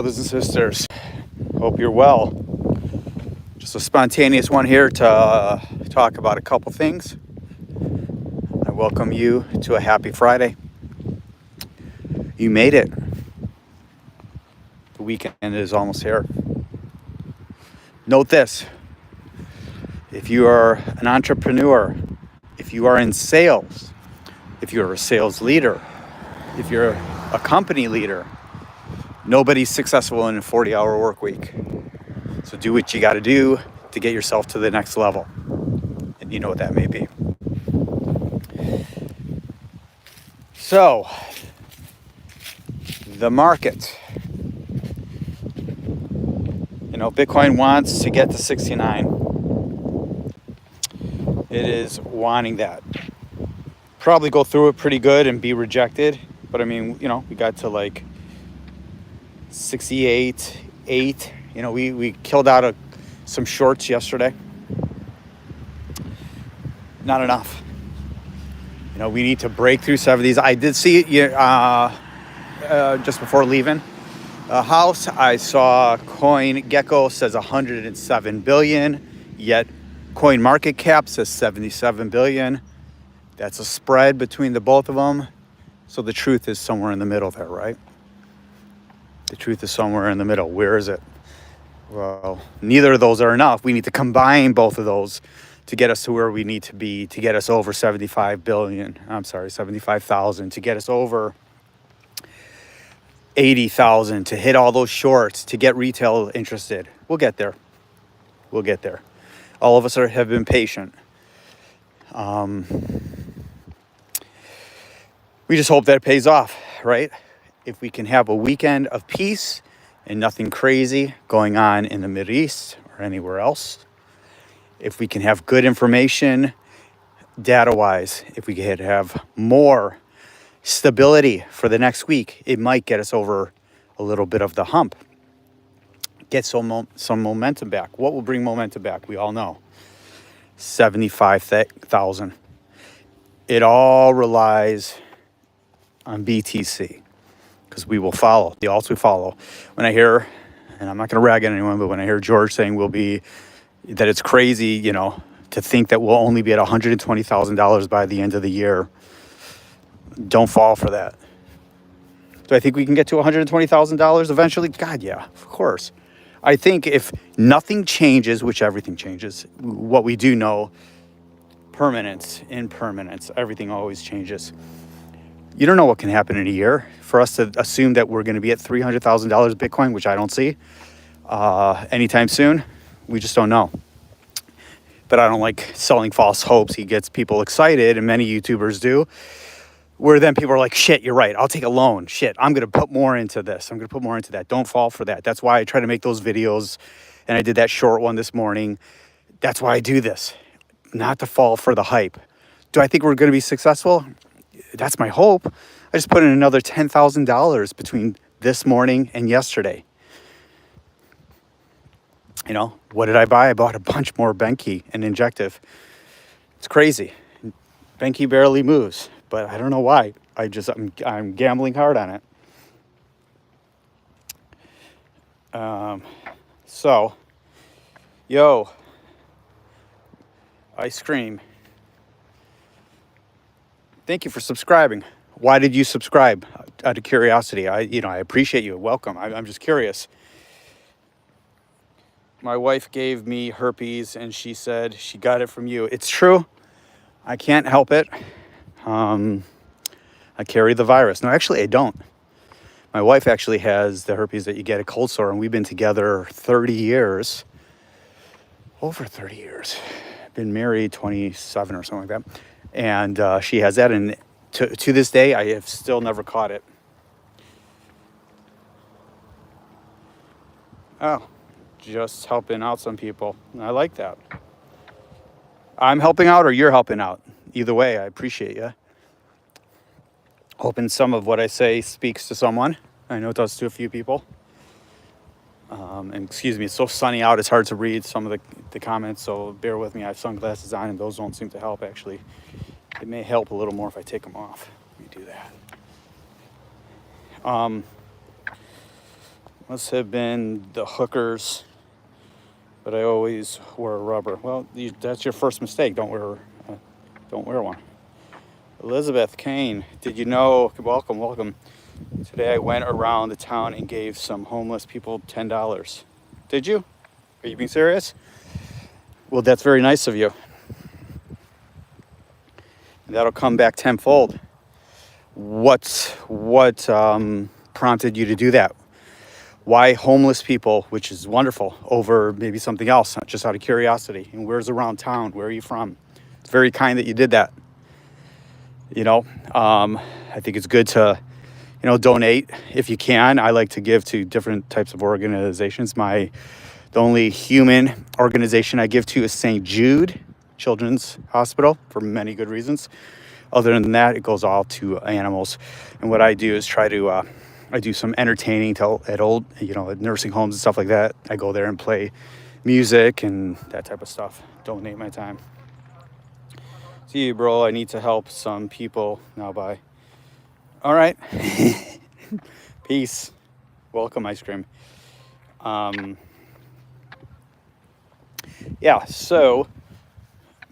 Brothers and sisters, hope you're well. Just a spontaneous one here to talk about a couple things. I welcome you to a happy Friday. You made it. The weekend is almost here. Note this: if you are an entrepreneur, if you are in sales, if you're a sales leader, if you're a company leader, nobody's successful in a 40-hour work week. So do what you got to do to get yourself to the next level. And you know what that may be. So, the market. Bitcoin wants to get to 69. It is wanting that. Probably go through it pretty good and be rejected. But we got to like 68, 8. We killed out some shorts yesterday. Not enough. We need to break through 70s. I did see just before leaving the house, I saw CoinGecko says 107 billion, yet Coin Market Cap says 77 billion. That's a spread between the both of them. So the truth is somewhere in the middle there, right? The truth is somewhere in the middle. Where is it? Well, neither of those are enough. We need to combine both of those to get us to where we need to be, to get us over 75,000, to get us over 80,000, to hit all those shorts, to get retail interested. We'll get there. All of us have been patient. We just hope that it pays off, right? If we can have a weekend of peace and nothing crazy going on in the Middle East or anywhere else, if we can have good information data-wise, if we could have more stability for the next week, it might get us over a little bit of the hump. Get some momentum back. What will bring momentum back? We all know. 75,000. It all relies on BTC because we will follow. The alts we follow. When I hear, and I'm not going to rag on anyone, but when I hear George saying that it's crazy, to think that we'll only be at $120,000 by the end of the year, don't fall for that. Do I think we can get to $120,000 eventually? God, yeah, of course. I think if nothing changes, which everything changes, what we do know, impermanence, everything always changes. You don't know what can happen in a year. For us to assume that we're going to be at $300,000 Bitcoin, which I don't see anytime soon, we just don't know. But I don't like selling false hopes. He gets people excited, and many YouTubers do, where then people are like, shit, you're right. I'll take a loan. Shit, I'm going to put more into this. I'm going to put more into that. Don't fall for that. That's why I try to make those videos, and I did that short one this morning. That's why I do this, not to fall for the hype. Do I think we're going to be successful? That's my hope. I just put in another $10,000 between this morning and yesterday. What did I buy? I bought a bunch more Benki and Injective. It's crazy. Benki barely moves, but I don't know why. I'm gambling hard on it. So, ice cream. Thank you for subscribing. Why did you subscribe? Out of curiosity. I appreciate you. Welcome. I'm just curious. My wife gave me herpes and she said she got it from you. It's true. I can't help it. I carry the virus. No, actually, I don't. My wife actually has the herpes that you get at cold sore, and we've been together 30 years. Over 30 years. Been married 27 or something like that. And she has that, and to this day, I have still never caught it. Oh, just helping out some people. I like that. I'm helping out or you're helping out. Either way, I appreciate you. Hoping some of what I say speaks to someone. I know it does to a few people. And excuse me, it's so sunny out, it's hard to read some of the comments, so bear with me. I have sunglasses on, and those don't seem to help, actually. It may help a little more if I take them off. Let me do that. Must have been the hookers, but I always wear a rubber. Well, that's your first mistake. Don't wear one. Elizabeth Kane, did you know? Welcome. Today I went around the town and gave some homeless people $10. Did you? Are you being serious? Well, that's very nice of you. That'll come back tenfold. What prompted you to do that? Why homeless people, which is wonderful, over maybe something else, just out of curiosity? And where's around town? Where are you from? It's very kind that you did that. I think it's good to, donate if you can. I like to give to different types of organizations. The only human organization I give to is St. Jude Children's Hospital for many good reasons. Other than that, it goes all to animals. And what I do is try to, I do some entertaining at old, at nursing homes and stuff like that. I go there and play music and that type of stuff. Donate my time. See you, bro. I need to help some people. Now, bye. All right. Peace. Welcome, ice cream. So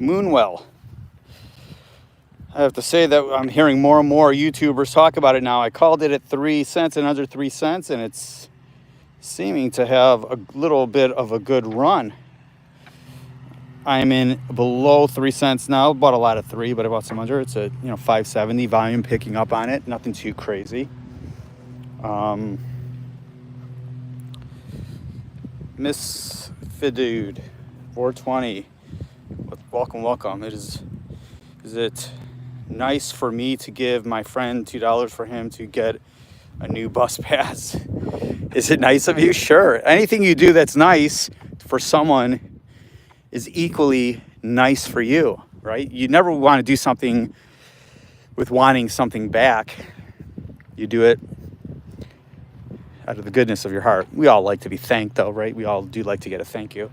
moonwell. I have to say that I'm hearing more and more YouTubers talk about it now. I called it at 3 cents and under 3 cents, and it's seeming to have a little bit of a good run. I'm in below 3 cents now. Bought a lot of 3, but I bought some under. It's at 570 volume picking up on it. Nothing too crazy. Miss Fidude 420. Welcome. Is it nice for me to give my friend $2 for him to get a new bus pass? Is it nice of you? Sure. Anything you do that's nice for someone is equally nice for you, right? You never want to do something with wanting something back. You do it out of the goodness of your heart. We all like to be thanked, though, right? We all do like to get a thank you.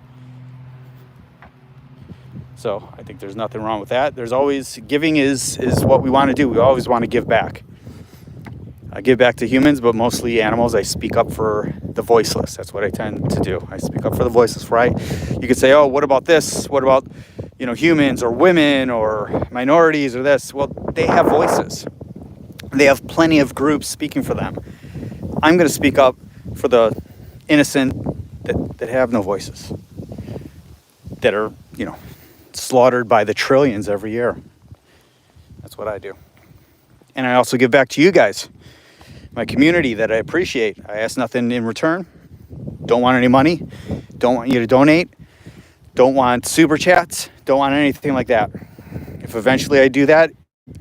So I think there's nothing wrong with that. There's always, giving is what we want to do. We always want to give back. I give back to humans, but mostly animals. I speak up for the voiceless. That's what I tend to do. I speak up for the voiceless, right? You could say, oh, what about this? What about, humans or women or minorities or this? Well, they have voices. They have plenty of groups speaking for them. I'm going to speak up for the innocent that have no voices, that are, slaughtered by the trillions every year. That's what I do. And I also give back to you guys, my community that I appreciate. I ask nothing in return. Don't want any money. Don't want you to donate. Don't want super chats. Don't want anything like that. If eventually I do that,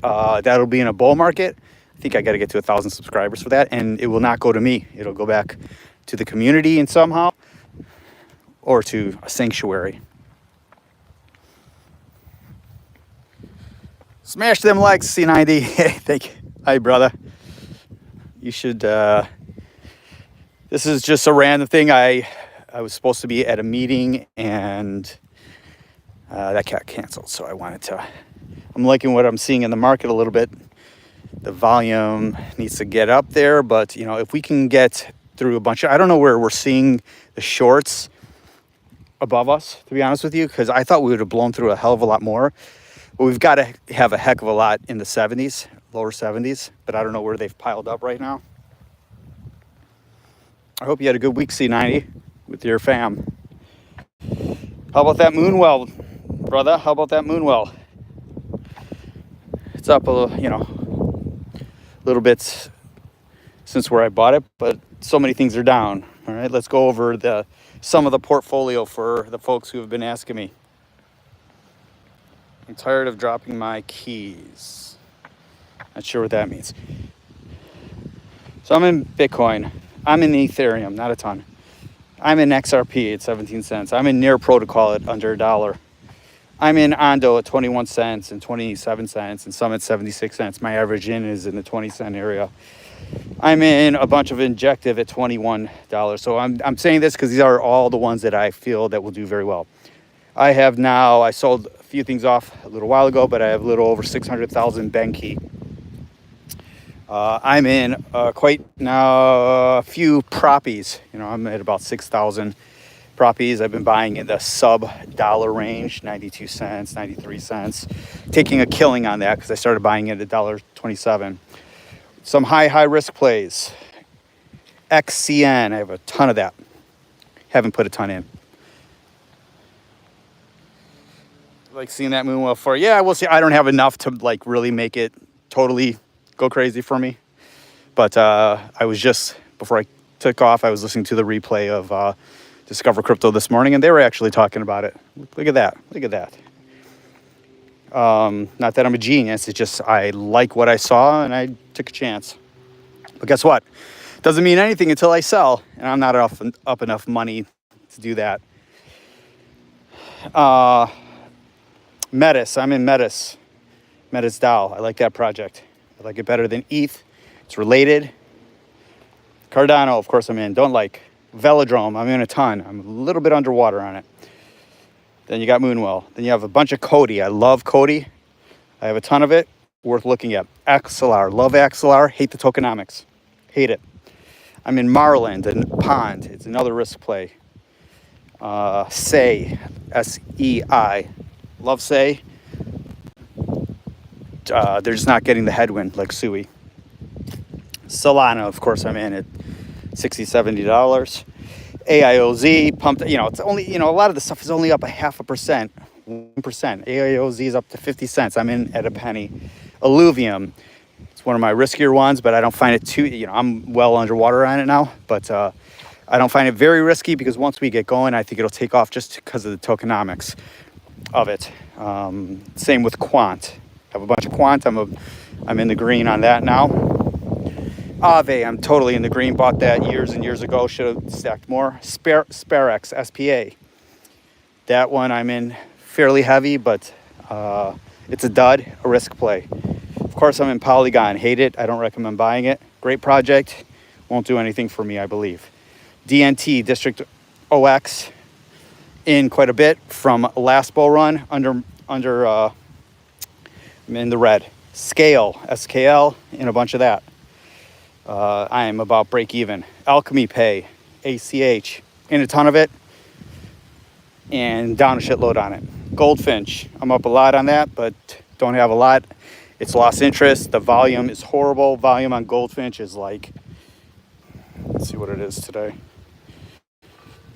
that'll be in a bull market. I think I got to get to 1,000 subscribers for that. And it will not go to me. It'll go back to the community and somehow, or to a sanctuary. Smash them likes, C90. Thank you. Hi, brother. You should, this is just a random thing. I was supposed to be at a meeting and that got canceled. So I'm liking what I'm seeing in the market a little bit. The volume needs to get up there, but if we can get through a bunch of, I don't know where we're seeing the shorts above us, to be honest with you, because I thought we would have blown through a hell of a lot more. But we've got to have a heck of a lot in the 70s, lower 70s, but I don't know where they've piled up right now. I hope you had a good week, C90, with your fam. How about that moonwell, brother? How about that moonwell? It's up a little bit since where I bought it, but so many things are down. All right, let's go over some of the portfolio for the folks who have been asking me. I'm tired of dropping my keys. Not sure what that means. So I'm in Bitcoin. I'm in Ethereum, not a ton. I'm in XRP at 17 cents. I'm in Near Protocol at under $1. I'm in Ondo at 21 cents and 27 cents and some at 76 cents. My average in is in the 20 cent area. I'm in a bunch of Injective at $21. So I'm saying this because these are all the ones that I feel that will do very well. I sold a few things off a little while ago, but I have a little over 600,000 Benki. I'm in quite now a few proppies. I'm at about 6,000 proppies. I've been buying in the sub dollar range, 92 cents, 93 cents, taking a killing on that because I started buying it at $1.27. Some high risk plays. XCN, I have a ton of that. Haven't put a ton in. Like seeing that moonwell for, yeah, we'll see. I don't have enough to like really make it totally go crazy for me. But I was just, before I took off, I was listening to the replay of Discover Crypto this morning, and they were actually talking about it. Look at that. Look at that. Not that I'm a genius. It's just I like what I saw, and I took a chance. But guess what? Doesn't mean anything until I sell, and I'm not up enough money to do that. Metis. I'm in Metis. Metis DAO. I like that project. I like it better than ETH. It's related. Cardano, of course, I'm in. Don't like. Velodrome, I'm in a ton. I'm a little bit underwater on it. Then you got Moonwell. Then you have a bunch of Cody. I love Cody. I have a ton of it. Worth looking at. XLR. Love XLR. Hate the tokenomics. Hate it. I'm in Marland and Pond. It's another risk play. SEI. SEI. Love SEI. They're just not getting the headwind like Sui. Solana, of course, I'm in at $60, $70. AIOZ pumped, it's only, a lot of the stuff is only up 0.5%, 1%. AIOZ is up to 50 cents. I'm in at a penny. Illuvium, it's one of my riskier ones, but I don't find it too, I'm well underwater on it now, but I don't find it very risky because once we get going, I think it'll take off just because of the tokenomics of it. Same with Quant. I have a bunch of Quant. I'm in the green on that now. Aave, I'm totally in the green. Bought that years and years ago. Should have stacked more. SpareX, SPA. That one I'm in fairly heavy, but it's a dud, a risk play. Of course, I'm in Polygon. Hate it. I don't recommend buying it. Great project. Won't do anything for me, I believe. DNT, District OX, in quite a bit from last bull run. I'm in the red. Scale, SKL, in a bunch of that. I am about break even. Alchemy Pay, ACH, in a ton of it, and down a shitload on it. Goldfinch, I'm up a lot on that, but don't have a lot. It's lost interest. The volume is horrible. Volume on Goldfinch is like, let's see what it is today.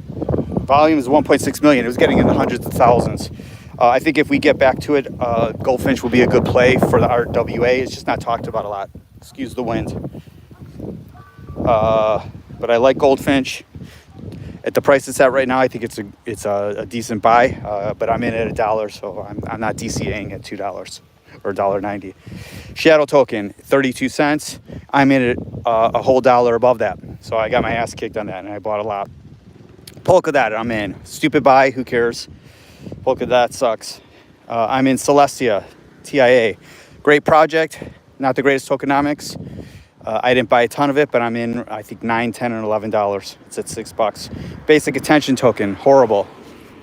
Volume is 1.6 million. It was getting in the hundreds of thousands. I think if we get back to it, Goldfinch will be a good play for the RWA. It's just not talked about a lot. Excuse the wind. But I like Goldfinch. At the price it's at right now, I think it's a decent buy. But I'm in at $1, so I'm not DCAing at $2 or $1.90. Shadow Token, 32 cents. I'm in at a whole dollar above that. So I got my ass kicked on that, and I bought a lot. Polkadot, I'm in. Stupid buy, who cares? Polkadot sucks. I'm in Celestia, TIA. Great project, not the greatest tokenomics. I didn't buy a ton of it, but I'm in, I think, $9, $10, and $11. It's at $6. Basic Attention Token, horrible.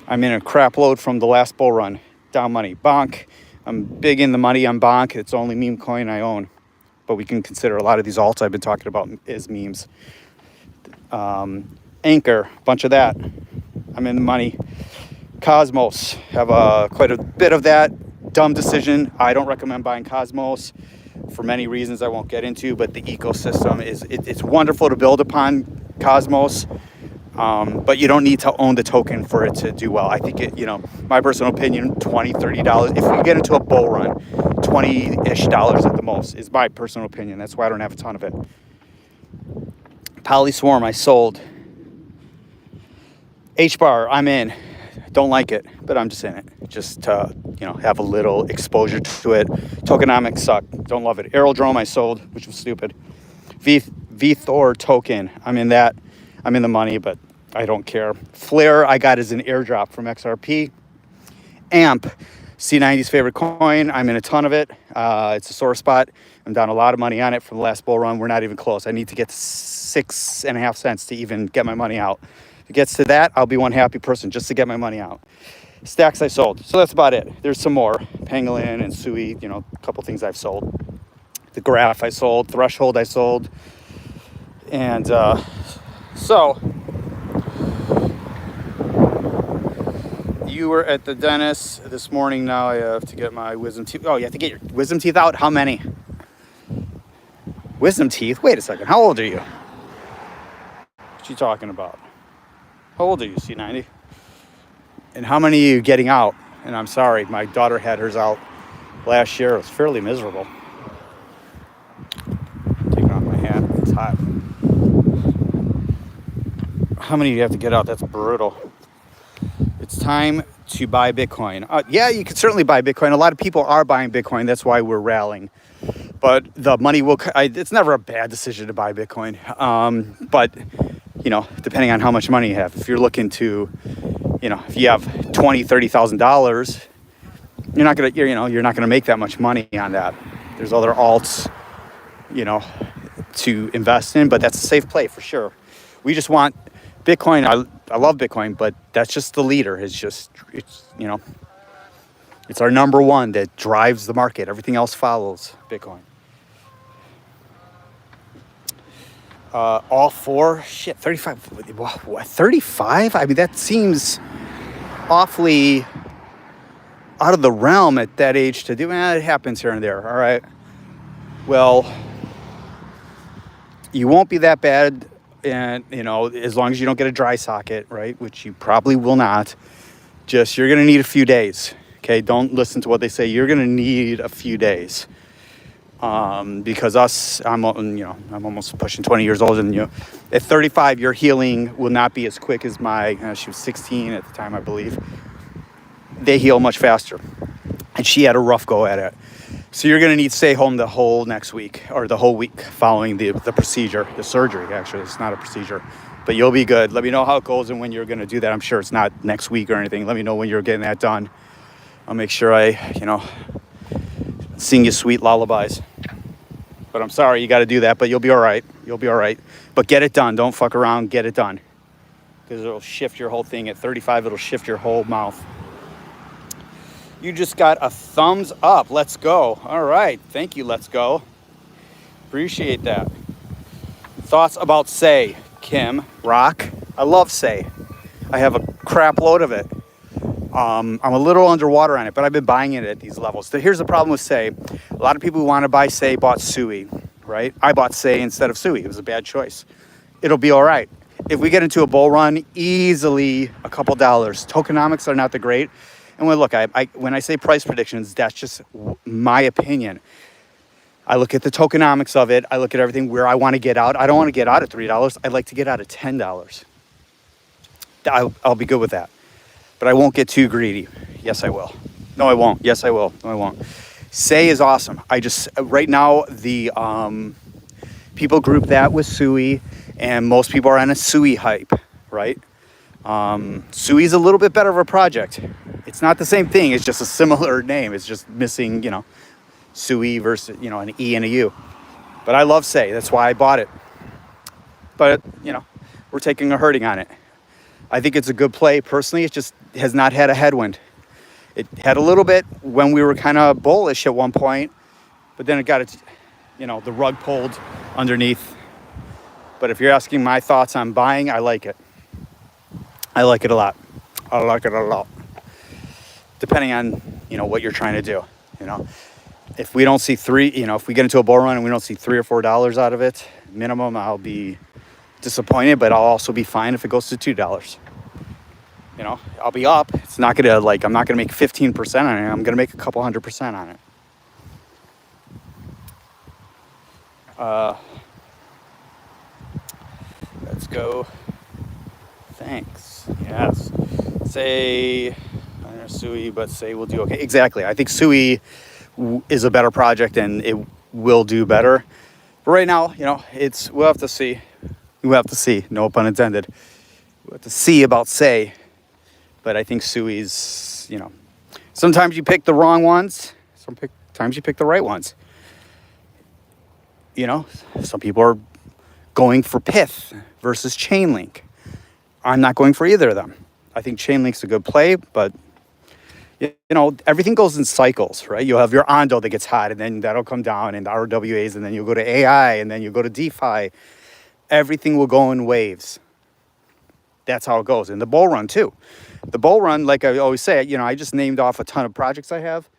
I'm in a crap load from the last bull run. Down money. Bonk, I'm big in the money on Bonk. It's the only meme coin I own. But we can consider a lot of these alts I've been talking about as memes. Anchor, bunch of that. I'm in the money. Cosmos, have quite a bit of that. Dumb decision. I don't recommend buying Cosmos for many reasons I won't get into, but the ecosystem it's wonderful to build upon Cosmos, but you don't need to own the token for it to do well. I think my personal opinion, $20, $30. If we get into a bull run, $20-ish at the most is my personal opinion. That's why I don't have a ton of it. Polyswarm, I sold. HBAR, I'm in. Don't like it, but I'm just in it. Just to, have a little exposure to it. Tokenomics suck. Don't love it. Aerodrome, I sold, which was stupid. VThor token, I'm in that. I'm in the money, but I don't care. Flare, I got as an airdrop from XRP. AMP, C90's favorite coin. I'm in a ton of it. It's a sore spot. I'm down a lot of money on it from the last bull run. We're not even close. I need to get to 6.5 cents to even get my money out. If it gets to that, I'll be one happy person just to get my money out. Stacks I sold. So that's about it. There's some more. Pangolin and Sui, a couple things I've sold. the graph I sold, threshold I sold. And so you were at the dentist this morning. Now I have to get my wisdom teeth. Oh, you have to get your wisdom teeth out? How many? Wisdom teeth? Wait a second. How old are you? What you talking about? How old are you, C90? And how many are you getting out? And I'm sorry, my daughter had hers out last year. It was fairly miserable. Taking off my hat. It's hot. How many do you have to get out? That's brutal. It's time to buy Bitcoin. Yeah, you can certainly buy Bitcoin. A lot of people are buying Bitcoin. That's why we're rallying. But the money will... it's never a bad decision to buy Bitcoin. But, you know, depending on how much money you have. If you're looking to, you know, if you have $20,000, $30,000, you're not gonna make that much money on that. There's other alts, you know, to invest in, but that's a safe play for sure. We just want Bitcoin. I love Bitcoin, but that's just the leader. It's you know, it's our number one that drives the market. Everything else follows Bitcoin. All four, 35. 35? I mean, that seems awfully out of the realm at that age to do. It happens here and there. All right. Well, you won't be that bad. And, you know, as long as you don't get a dry socket, right, which you probably will not, just you're going to need a few days, okay? Don't listen to what they say. You're going to need a few days because I'm almost pushing 20 years old, and, you know, at 35, your healing will not be as quick as she was 16 at the time, I believe. They heal much faster, and she had a rough go at it. So you're going to need to stay home the whole next week, or the whole week following the procedure, the surgery, actually. It's not a procedure, but you'll be good. Let me know how it goes and when you're going to do that. I'm sure it's not next week or anything. Let me know when you're getting that done. I'll make sure I, you know, sing you sweet lullabies. But I'm sorry you got to do that, but you'll be all right. You'll be all right. But get it done. Don't fuck around. Get it done. Because it'll shift your whole thing. At 35, it'll shift your whole mouth. You just got a thumbs up. Let's go. All right. Thank you. Let's go. Appreciate that. Thoughts about Say, Kim, Rock? I love Say. I have a crap load of it. I'm a little underwater on it, but I've been buying it at these levels. So here's the problem with Say. A lot of people who want to buy Say bought Sui, right? I bought Say instead of Sui. It was a bad choice. It'll be all right. If we get into a bull run, easily a couple dollars. Tokenomics are not the great. And when I say price predictions, that's just my opinion. I look at the tokenomics of it. I look at everything where I want to get out. I don't want to get out at $3. I'd like to get out at $10. I'll be good with that. But I won't get too greedy. Yes, I will. No, I won't. Yes, I will. No, I won't. Say is awesome. Right now, the people group that with Sui, and most people are on a Sui hype, right? Sui's a little bit better of a project. It's not the same thing. It's just a similar name. It's just missing, you know, Sui versus, you know, an E and a U. But I love Say. That's why I bought it. But, you know, we're taking a hurting on it. I think it's a good play. Personally, it just has not had a headwind. It had a little bit when we were kind of bullish at one point, but then it got its, you know, the rug pulled underneath. But if you're asking my thoughts on buying, I like it. I like it a lot. I like it a lot. Depending on, you know, what you're trying to do, you know. If we don't see if we get into a bull run and we don't see $3 or $4 out of it, minimum, I'll be disappointed, but I'll also be fine if it goes to $2. You know, I'll be up. It's not gonna I'm not gonna make 15% on it. I'm gonna make a couple 100% on it. Let's go. Thanks. Yes. Say, I don't know Sui, but Say will do okay. Exactly. I think Sui is a better project and it will do better. But right now, you know, we'll have to see. We'll have to see. No pun intended. We'll have to see about Say. But I think Sui's, you know, sometimes you pick the wrong ones. Sometimes you pick the right ones. You know, some people are going for Pith versus Chainlink. I'm not going for either of them. I think Chainlink's a good play, but, Everything goes in cycles, right? You'll have your Ondo that gets hot, and then that'll come down, and the RWAs, and then you'll go to AI, and then you'll go to DeFi. Everything will go in waves. That's how it goes. And the bull run, too. The bull run, like I always say, I just named off a ton of projects I have.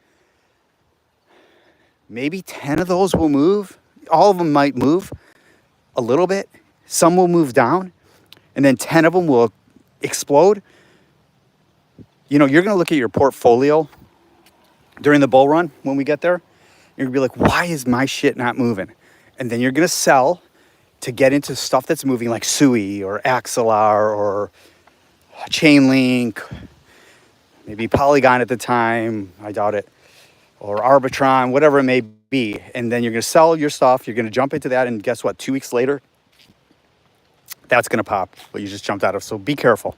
Maybe 10 of those will move. All of them might move a little bit. Some will move down. And then 10 of them will explode. You're going to look at your portfolio during the bull run when we get there. You're going to be like, why is my shit not moving? And then you're going to sell to get into stuff that's moving, like Sui or Axelar or Chainlink, maybe Polygon at the time. I doubt it. Or Arbitron, whatever it may be. And then you're going to sell your stuff. You're going to jump into that. And guess what? 2 weeks later, that's going to pop what you just jumped out of. So be careful.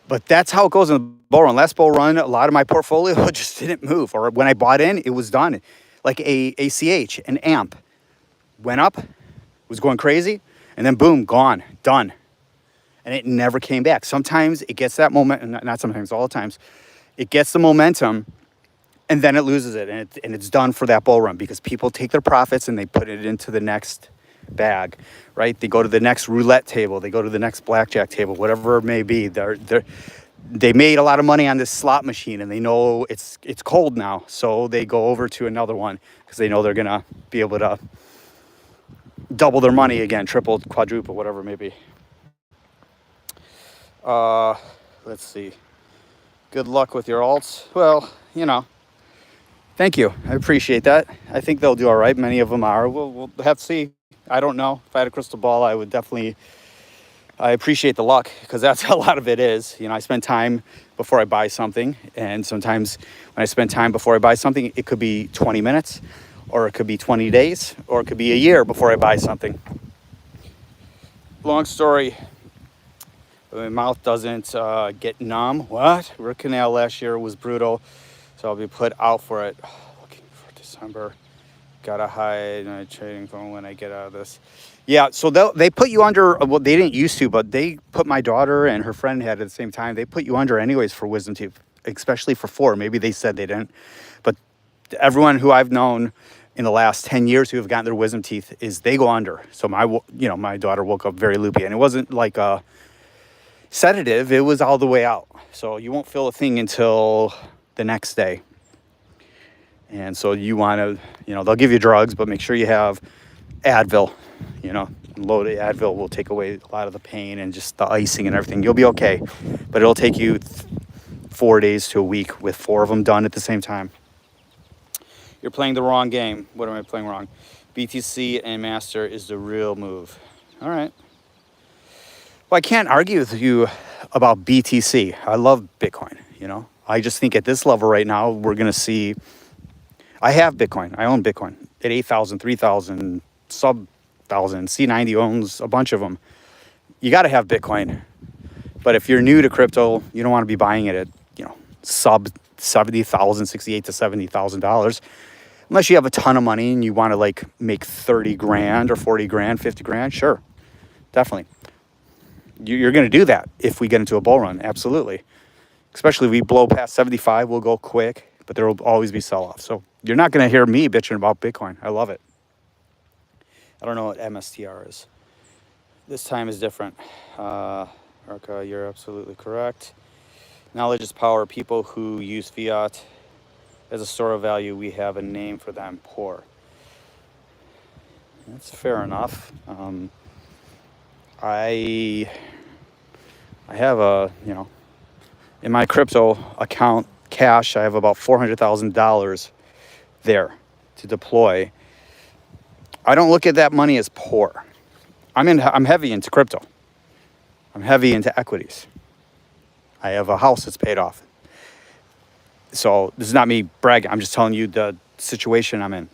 But that's how it goes in the bull run. Last bull run, a lot of my portfolio just didn't move. Or when I bought in, it was done. Like a ACH, an AMP, went up, was going crazy, and then boom, gone, done. And it never came back. Sometimes it gets that moment, and not sometimes, all the times, it gets the momentum, and then it loses it, and it's done for that bull run because people take their profits and they put it into the next bag, right? They go to the next roulette table, they go to the next blackjack table, whatever it may be. They made a lot of money on this slot machine, and they know it's cold now, so they go over to another one because they know they're gonna be able to double their money again, triple, quadruple, whatever it may be. Let's see. Good luck with your alts. Well, thank you. I appreciate that. I think they'll do all right. Many of them are. We'll have to see. I don't know. If I had a crystal ball, I appreciate the luck because that's a lot of it is. I spend time before I buy something. And sometimes when I spend time before I buy something, it could be 20 minutes or it could be 20 days or it could be a year before I buy something. Long story. My mouth doesn't get numb. What? Root canal last year was brutal. So I'll be put out for it. Looking for December. Gotta hide my trading phone when I get out of this. Yeah, so they put you under, well, they didn't used to, but they put my daughter and her friend had at the same time. They put you under anyways for wisdom teeth, especially for 4. Maybe they said they didn't. But everyone who I've known in the last 10 years who have gotten their wisdom teeth is they go under. So my daughter woke up very loopy, and it wasn't like a sedative. It was all the way out. So you won't feel a thing until the next day. And so you want to, they'll give you drugs, but make sure you have Advil. Loaded Advil will take away a lot of the pain and just the icing and everything. You'll be okay. But it'll take you 4 days to a week with 4 of them done at the same time. You're playing the wrong game. What am I playing wrong? BTC and Master is the real move. All right. Well, I can't argue with you about BTC. I love Bitcoin, I just think at this level right now, we're going to see... I have Bitcoin. I own Bitcoin at 8,000, 3,000, sub 1,000. C90 owns a bunch of them. You got to have Bitcoin. But if you're new to crypto, you don't want to be buying it at, sub 70,000, 68 to $70,000. Unless you have a ton of money and you want to make 30 grand or 40 grand, 50 grand. Sure. Definitely. You're going to do that if we get into a bull run. Absolutely. Especially if we blow past 75, we'll go quick. But there will always be sell-off. So you're not going to hear me bitching about Bitcoin. I love it. I don't know what MSTR is. This time is different. Arca, you're absolutely correct. Knowledge is power. People who use fiat as a store of value, we have a name for them. Poor. That's fair enough. I have in my crypto account, cash, I have about $400,000 there to deploy. I don't look at that money as poor. I'm heavy into crypto. I'm heavy into equities. I have a house that's paid off. So this is not me bragging. I'm just telling you the situation I'm in.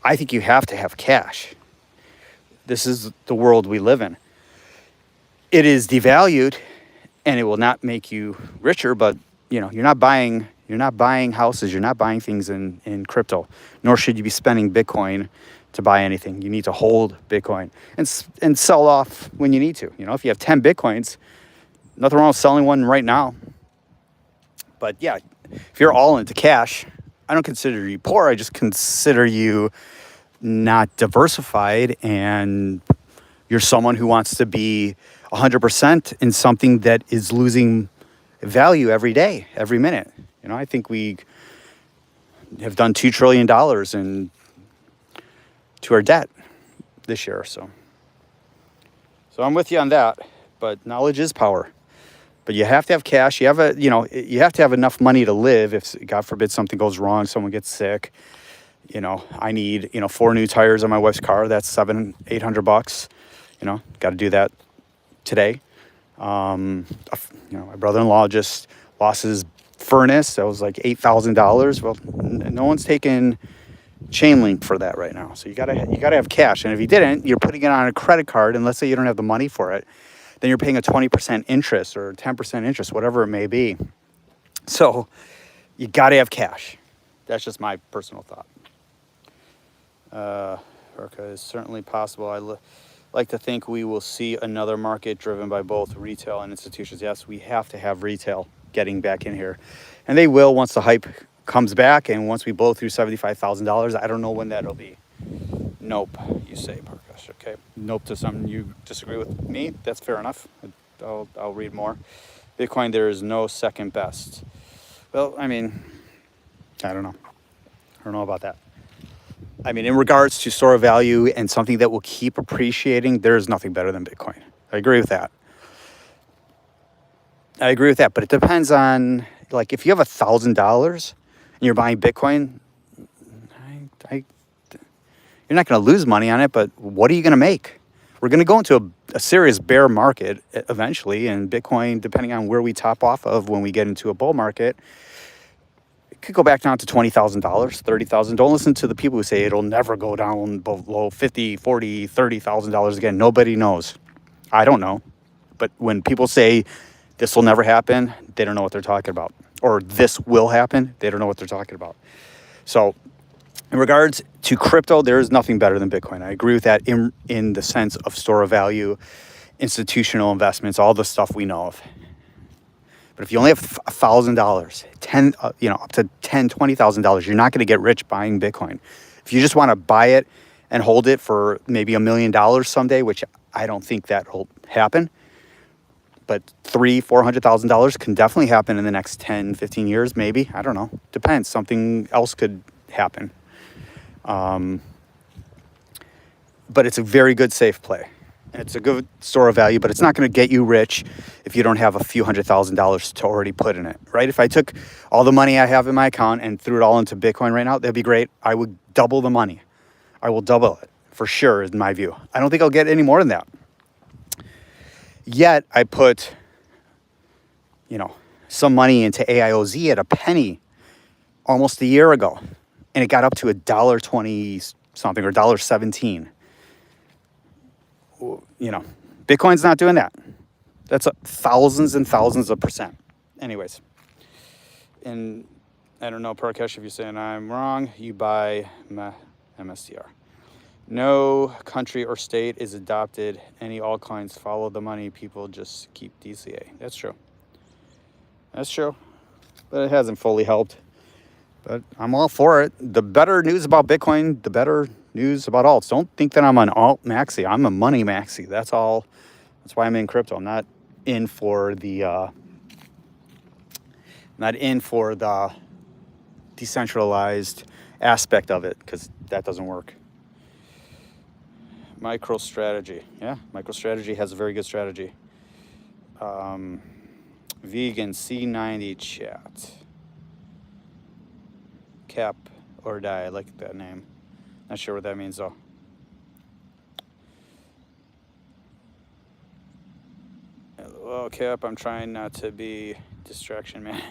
I think you have to have cash. This is the world we live in. It is devalued, and it will not make you richer, but you're not buying houses, you're not buying things in crypto, nor should you be spending Bitcoin to buy anything. You need to hold Bitcoin and sell off when you need to. If you have 10 Bitcoins, nothing wrong with selling one right now. But yeah, if you're all into cash, I don't consider you poor. I just consider you not diversified, and you're someone who wants to be 100% in something that is losing value every day, every minute. I think we have done $2 trillion to our debt this year. So I'm with you on that, but knowledge is power. But you have to have cash. You have to have enough money to live. If God forbid something goes wrong, someone gets sick. I need 4 new tires on my wife's car. That's $700-800. Got to do that today. My brother-in-law just lost his furnace. That was like $8,000. Well, no one's taking chain link for that right now. So you gotta have cash. And if you didn't, you're putting it on a credit card. And let's say you don't have the money for it, then you're paying a 20% interest or 10% interest, whatever it may be. So you gotta have cash. That's just my personal thought. It's certainly possible. I like to think we will see another market driven by both retail and institutions. Yes, we have to have retail getting back in here. And they will once the hype comes back and once we blow through $75,000. I don't know when that'll be. Nope, you say, Parkash. Okay. Nope to something you disagree with me. That's fair enough. I'll read more. Bitcoin, there is no second best. Well, I don't know. I don't know about that. In regards to store of value and something that will keep appreciating, there is nothing better than Bitcoin. I agree with that. But it depends on, like, if you have $1,000 and you're buying Bitcoin, you're not going to lose money on it, but what are you going to make? We're going to go into a serious bear market eventually, and Bitcoin, depending on where we top off of when we get into a bull market, it could go back down to $20,000, $30,000. Don't listen to the people who say it'll never go down below $50,000, $40,000, $30,000 again. Nobody knows. I don't know. But when people say this will never happen, they don't know what they're talking about. Or this will happen, they don't know what they're talking about. So in regards to crypto, there is nothing better than Bitcoin. I agree with that in the sense of store of value, institutional investments, all the stuff we know of. But if you only have $1,000, up to $10,000, $20,000, you're not going to get rich buying Bitcoin. If you just want to buy it and hold it for maybe $1 million someday, which I don't think that will happen, but $300,000-$400,000 can definitely happen in the next 10, 15 years, maybe. I don't know. Depends. Something else could happen. But it's a very good safe play. And it's a good store of value, but it's not going to get you rich if you don't have a few $100,000 to already put in it, right? If I took all the money I have in my account and threw it all into Bitcoin right now, that'd be great. I would double the money. I will double it for sure, in my view. I don't think I'll get any more than that. Yet I put, some money into AIOZ at a penny almost a year ago, and it got up to $1.20 something or $1.17. Bitcoin's not doing that. That's thousands and thousands of percent. Anyways, and I don't know, Parkesh, if you're saying I'm wrong, you buy MSTR. No country or state is adopted. Any altcoins follow the money. People just keep DCA. That's true. But it hasn't fully helped. But I'm all for it. The better news about Bitcoin, the better news about alts. Don't think that I'm an alt maxi. I'm a money maxi. That's all. That's why I'm in crypto. I'm not in for the decentralized aspect of it, because that doesn't work. MicroStrategy. Yeah, MicroStrategy has a very good strategy. Vegan C90 chat. Cap or die. I like that name. Not sure what that means though. Well, Cap, I'm trying not to be distraction, man.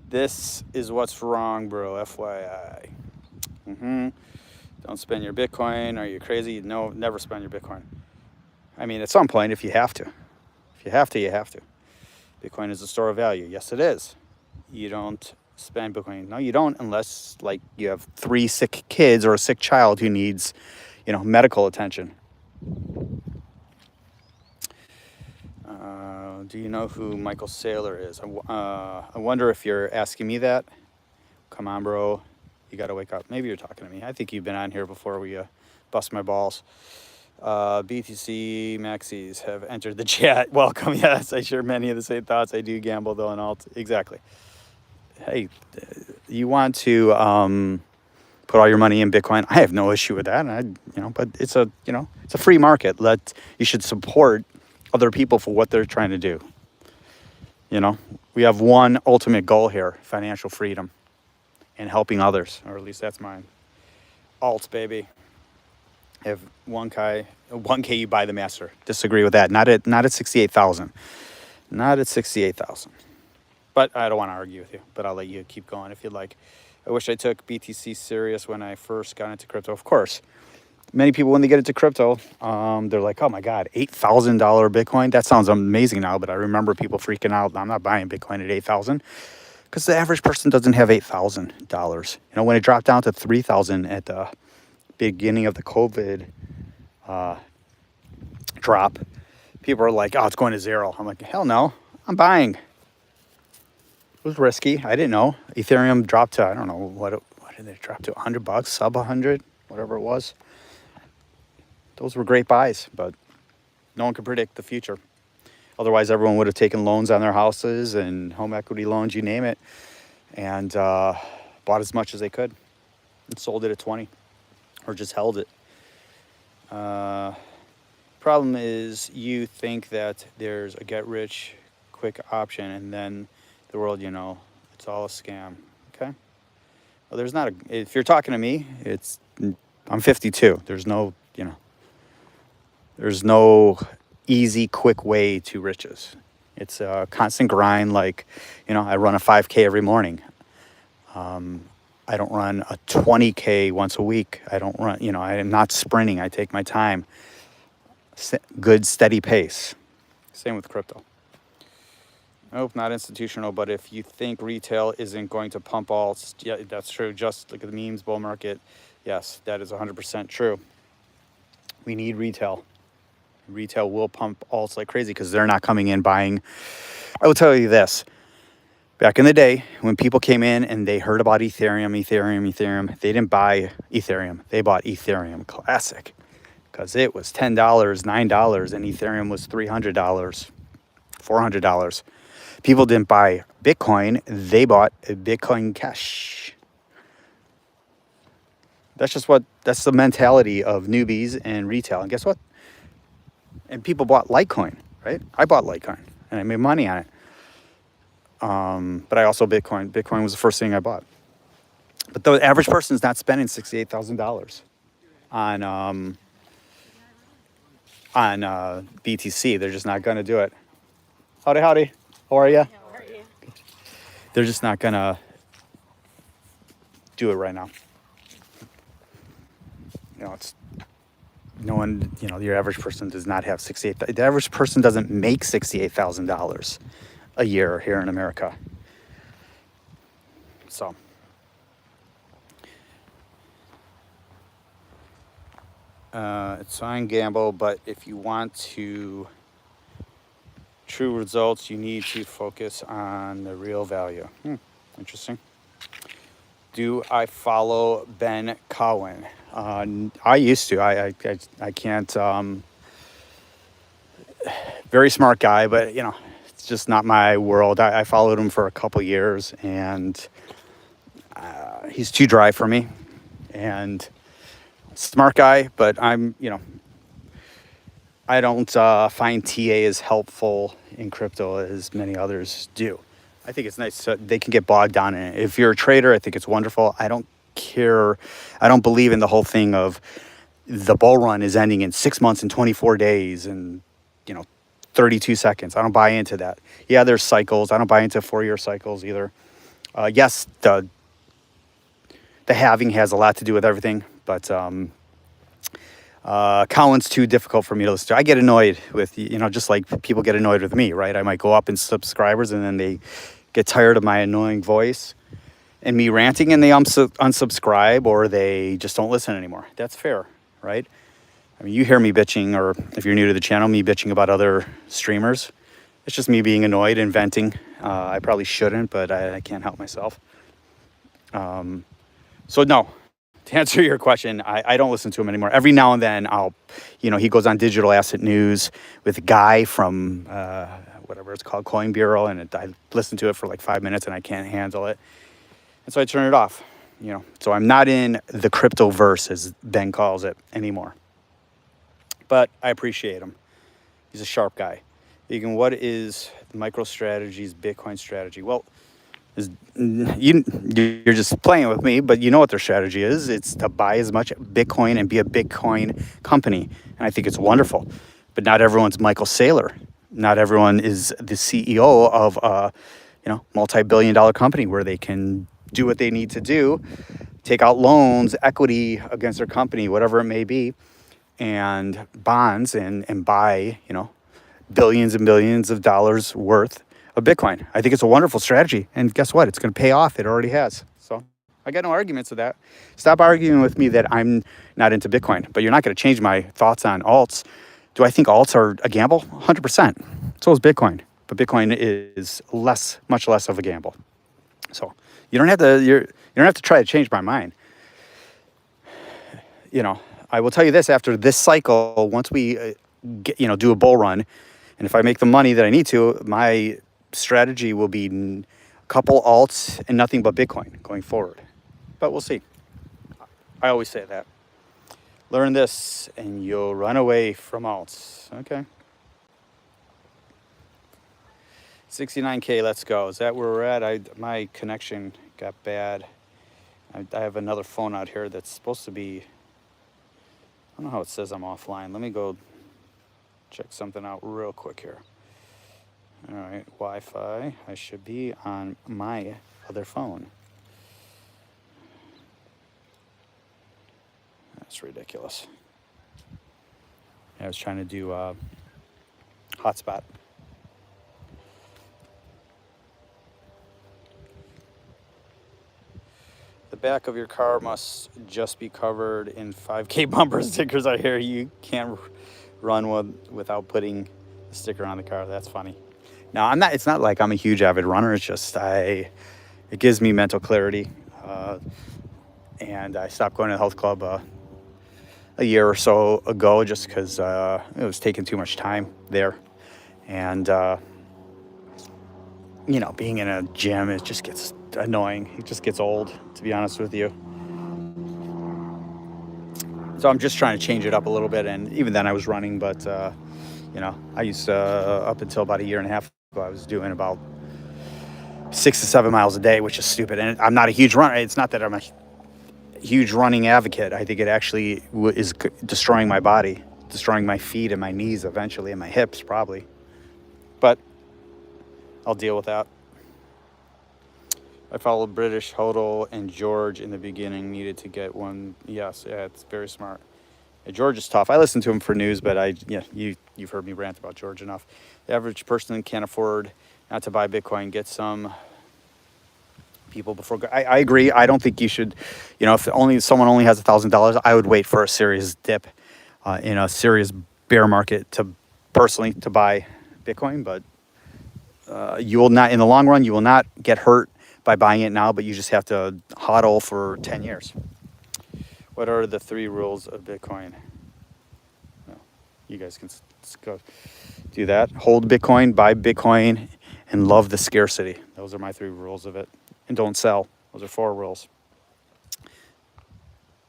This is what's wrong, bro. FYI. Don't spend your Bitcoin. Are you crazy? No, never spend your Bitcoin. At some point, if you have to. If you have to, you have to. Bitcoin is a store of value. Yes, it is. You don't spend Bitcoin. No, you don't, unless you have 3 sick kids or a sick child who needs, medical attention. Do you know who Michael Saylor is? I wonder if you're asking me that. Come on, bro. You got to wake up. Maybe you're talking to me. I think you've been on here before we bust my balls. BTC Maxis have entered the chat. Welcome. Yes, I share many of the same thoughts. I do gamble, though, and all. Exactly. Hey, you want to put all your money in Bitcoin? I have no issue with that. But it's a free market. You should support other people for what they're trying to do. We have one ultimate goal here: financial freedom and helping others, or at least that's mine. Alts, baby. If 1K, you buy the master. Disagree with that. Not at 68,000. Not at 68,000. But I don't want to argue with you. But I'll let you keep going if you'd like. I wish I took BTC serious when I first got into crypto. Of course, many people when they get into crypto, they're like, "Oh my God, $8,000 Bitcoin. That sounds amazing now." But I remember people freaking out. I'm not buying Bitcoin at 8,000 because the average person doesn't have $8,000. When it dropped down to 3,000 at the beginning of the COVID drop, people are like, "Oh, it's going to zero." I'm like, "Hell no, I'm buying." It was risky. I didn't know. Ethereum dropped to, I don't know, what did it drop to? $100, sub 100, whatever it was. Those were great buys, but no one could predict the future. Otherwise, everyone would have taken loans on their houses and home equity loans, you name it, and bought as much as they could and sold it at 20 or just held it. Problem is, you think that there's a get-rich-quick option, and then the world, it's all a scam. Okay? Well, there's not if you're talking to me, I'm 52. There's no easy, quick way to riches. It's a constant grind. Like, I run a 5K every morning. I don't run a 20K once a week. I don't run, I am not sprinting. I take my time. Good, steady pace. Same with crypto. Nope, not institutional, but if you think retail isn't going to pump alts, yeah, that's true. Just look at the memes bull market. Yes, that is 100% true. We need retail. Retail will pump alts like crazy because they're not coming in buying. I will tell you this. Back in the day, when people came in and they heard about Ethereum, they didn't buy Ethereum. They bought Ethereum Classic because it was $10, $9, and Ethereum was $300, $400. People didn't buy Bitcoin. They bought Bitcoin Cash. That's the mentality of newbies and retail. And guess what? And people bought Litecoin, right? I bought Litecoin and I made money on it. But I also Bitcoin. Bitcoin was the first thing I bought. But the average person is not spending $68,000 on BTC. They're just not going to do it. Howdy. How are you? How are you? They're just not going to do it right now. It's no one, your average person does not have the average person doesn't make $68,000 a year here in America. So it's fine gamble, but if you want true results, you need to focus on the real value. Interesting. Do I follow Ben Cowan? I used to. I can't. Very smart guy, but it's just not my world. I followed him for a couple years, and he's too dry for me. And smart guy, but I don't find TA as helpful in crypto as many others do. I think it's nice. They can get bogged down in it. If you're a trader, I think it's wonderful. I don't care. I don't believe in the whole thing of the bull run is ending in 6 months and 24 days and, 32 seconds. I don't buy into that. Yeah, there's cycles. I don't buy into 4-year cycles either. Yes, the halving has a lot to do with everything, but Cowan's too difficult for me to listen to. I get annoyed with, just like people get annoyed with me, right? I might go up in subscribers and then they get tired of my annoying voice and me ranting and they unsubscribe or they just don't listen anymore. That's fair, right? I mean, you hear me bitching, or if you're new to the channel, me bitching about other streamers. It's just me being annoyed and venting. I probably shouldn't, but I can't help myself. So no, to answer your question, I don't listen to him anymore. Every now and then he goes on Digital Asset News with a guy from whatever it's called, Coin Bureau, and I listen to it for like 5 minutes and I can't handle it. And so I turn it off, So I'm not in the crypto verse, as Ben calls it, anymore. But I appreciate him. He's a sharp guy. Egan, what is MicroStrategy's Bitcoin strategy? Well, you're just playing with me, but you know what their strategy is. It's to buy as much Bitcoin and be a Bitcoin company. And I think it's wonderful. But not everyone's Michael Saylor. Not everyone is the CEO of a multi-billion-dollar company where they can do what they need to do, take out loans, equity against their company, whatever it may be, and bonds and buy, billions and billions of dollars worth of Bitcoin. I think it's a wonderful strategy. And guess what? It's going to pay off. It already has. So I got no arguments with that. Stop arguing with me that I'm not into Bitcoin, but you're not going to change my thoughts on alts. Do I think alts are a gamble? 100%. So is Bitcoin. But Bitcoin is much less of a gamble. So you don't have to try to change my mind. I will tell you this, after this cycle, once we do a bull run, and if I make the money that I need to, my strategy will be a couple alts and nothing but Bitcoin going forward. But we'll see. I always say that. Learn this and you'll run away from alts. Okay. 69K, let's go. Is that where we're at? My connection got bad. I have another phone out here that's supposed to be, I don't know how it says I'm offline. Let me go check something out real quick here. All right, Wi-Fi. I should be on my other phone. That's ridiculous. I was trying to do hotspot. The back of your car must just be covered in 5K bumper stickers. I hear you can't run without putting a sticker on the car. That's funny. No, I'm not. It's not like I'm a huge avid runner. It's just it gives me mental clarity. And I stopped going to the health club a year or so ago just because it was taking too much time there. And, being in a gym, it just gets annoying. It just gets old, to be honest with you. So I'm just trying to change it up a little bit. And even then I was running, but, I used to, up until about a year and a half ago, I was doing about 6 to 7 miles a day, which is stupid. And I'm not a huge runner. It's not that I'm a huge running advocate. I think it actually is destroying my body, destroying my feet and my knees eventually, and my hips probably. But I'll deal with that. I followed British Hodel and George in the beginning, needed to get one. Yes, yeah, it's very smart. Yeah, George is tough. I listen to him for news, but you've heard me rant about George enough. The average person can't afford not to buy Bitcoin. Get some people before. I agree. I don't think you should, if someone only has $1,000, I would wait for a serious dip in a serious bear market to buy Bitcoin. But you will not, in the long run, you will not get hurt by buying it now, but you just have to hodl for 10 years. What are the 3 rules of Bitcoin? Well, you guys can go do that. Hold Bitcoin, buy Bitcoin, and love the scarcity. Those are my 3 rules of it. And don't sell. Those are 4 rules.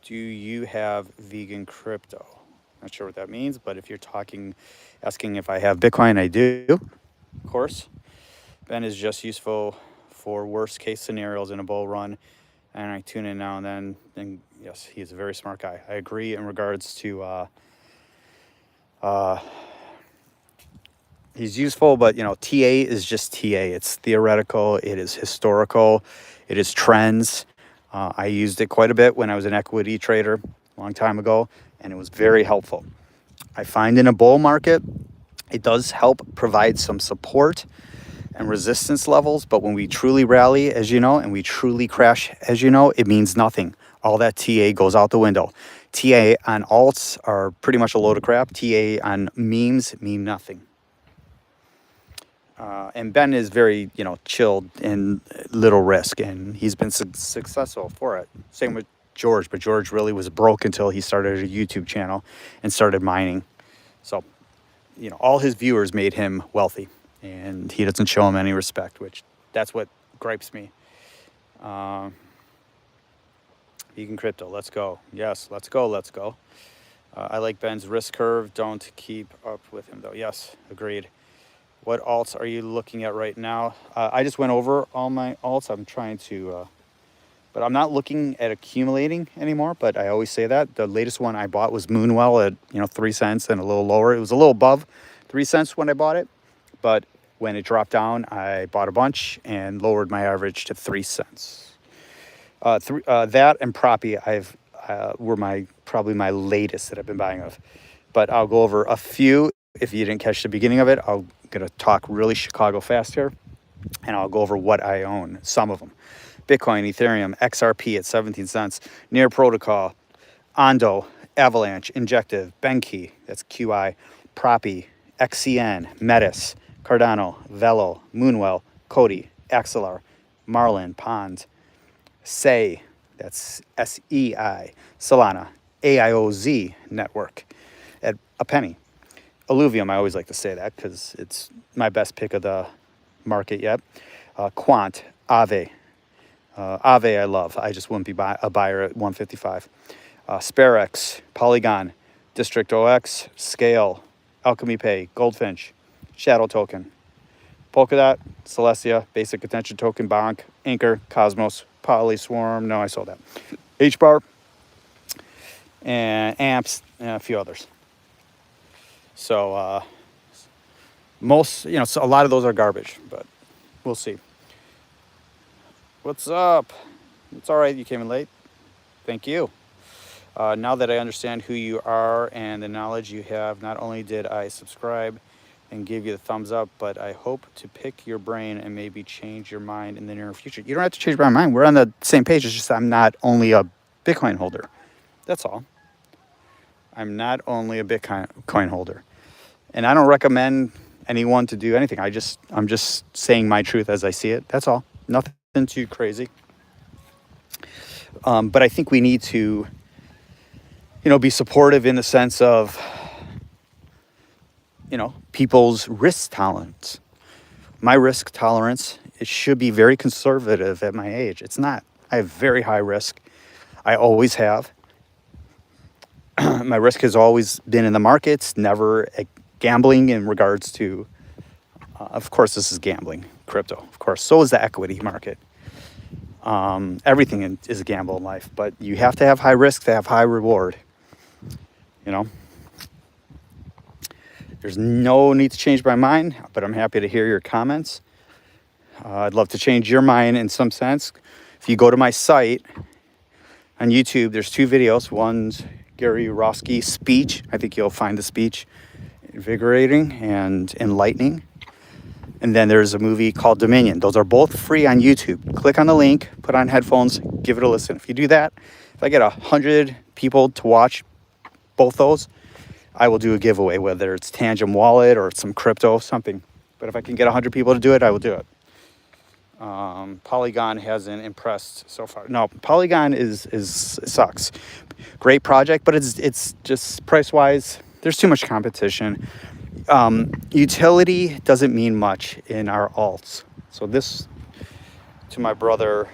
Do you have vegan crypto? Not sure what that means, but if you're asking if I have Bitcoin, I do, of course. Ben is just useful for worst case scenarios in a bull run, and I tune in now and then. And yes, he's a very smart guy. I agree in regards to he's useful, but TA is just TA. It's theoretical. It is historical. It is trends. I used it quite a bit when I was an equity trader a long time ago, and it was very helpful. I find in a bull market, it does help provide some support and resistance levels, but when we truly rally, as you know, and we truly crash, as you know, it means nothing. All that TA goes out the window. TA on alts are pretty much a load of crap. TA on memes mean nothing. And Ben is very, chilled and little risk, and he's been successful for it. Same with George, but George really was broke until he started a YouTube channel and started mining. So, all his viewers made him wealthy, and he doesn't show them any respect, which that's what gripes me. Vegan crypto, let's go. Yes, let's go. I like Ben's risk curve. Don't keep up with him, though. Yes, agreed. What alts are you looking at right now? I just went over all my alts. I'm trying to, but I'm not looking at accumulating anymore, but I always say that. The latest one I bought was Moonwell at, 3 cents and a little lower. It was a little above 3 cents when I bought it, but when it dropped down, I bought a bunch and lowered my average to 3 cents. That and Proppy were probably my latest that I've been buying of. But I'll go over a few. If you didn't catch the beginning of it, I'm going to talk really Chicago fast here, and I'll go over what I own, some of them. Bitcoin, Ethereum, XRP at 17 cents, Near Protocol, Ondo, Avalanche, Injective, Benki, that's QI, Proppy, XCN, Metis, Cardano, Velo, Moonwell, Cody, Axelar, Marlin, Pond, Say, that's SEI, Solana, AIOZ Network at a penny. Illuvium, I always like to say that because it's my best pick of the market yet. Quant, Aave. Aave I love. I just wouldn't be a buyer at 155. SpareX, Polygon, District OX, Scale, Alchemy Pay, Goldfinch, Shadow Token, Polkadot, Celestia, Basic Attention Token, Bonk, Anchor, Cosmos, Polyswarm. No, I sold that. HBAR, and Amps, and a few others. So most, so a lot of those are garbage, but we'll see. What's up? It's all right. You came in late. Thank you. Now that I understand who you are and the knowledge you have, not only did I subscribe and give you the thumbs up, but I hope to pick your brain and maybe change your mind in the near future. You don't have to change my mind. We're on the same page. It's just I'm not only a Bitcoin holder. That's all. I'm not only a Bitcoin holder. And I don't recommend anyone to do anything. I'm just saying my truth as I see it. That's all. Nothing too crazy. But I think we need to, be supportive in the sense of, people's risk tolerance. My risk tolerance, it should be very conservative at my age. It's not. I have very high risk. I always have. My risk has always been in the markets, never gambling in regards to, of course, this is gambling, crypto, of course. So is the equity market. Everything is a gamble in life, but you have to have high risk to have high reward. There's no need to change my mind, but I'm happy to hear your comments. I'd love to change your mind in some sense. If you go to my site on YouTube, there's 2 videos. One's Gary Roski's speech. I think you'll find the speech invigorating and enlightening. And then there's a movie called Dominion. Those are both free on YouTube. Click on the link, put on headphones, give it a listen. If you do that, if I get 100 people to watch both those, I will do a giveaway, whether it's Tangent Wallet or some crypto, something. But if I can get 100 people to do it, I will do it. Polygon hasn't impressed so far. No, Polygon sucks. Great project, but it's just price-wise, there's too much competition. Utility doesn't mean much in our alts. So this, to my brother